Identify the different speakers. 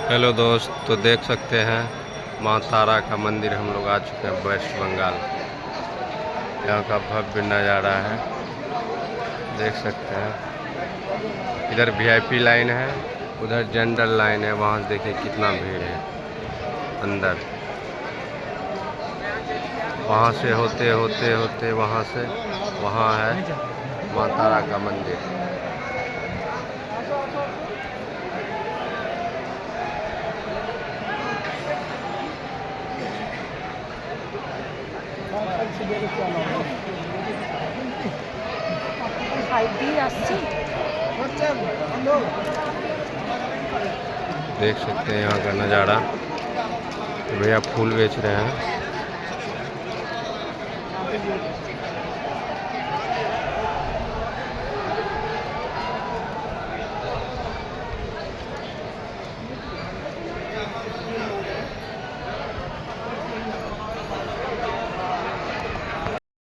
Speaker 1: Hello दोस्त, तो देख सकते हैं माँ तारा का मंदिर हम लोग आ चुके हैं वेस्ट बंगाल। यहाँ का भव्य नज़ारा है, देख सकते हैं। इधर वीआईपी लाइन है, उधर जनरल लाइन है। वहाँ से देखिए कितना भीड़ है अंदर। वहाँ से होते होते होते वहाँ से वहाँ है माँ तारा का मंदिर। देख सकते हैं यहाँ का नज़ारा। भैया फूल बेच रहे हैं।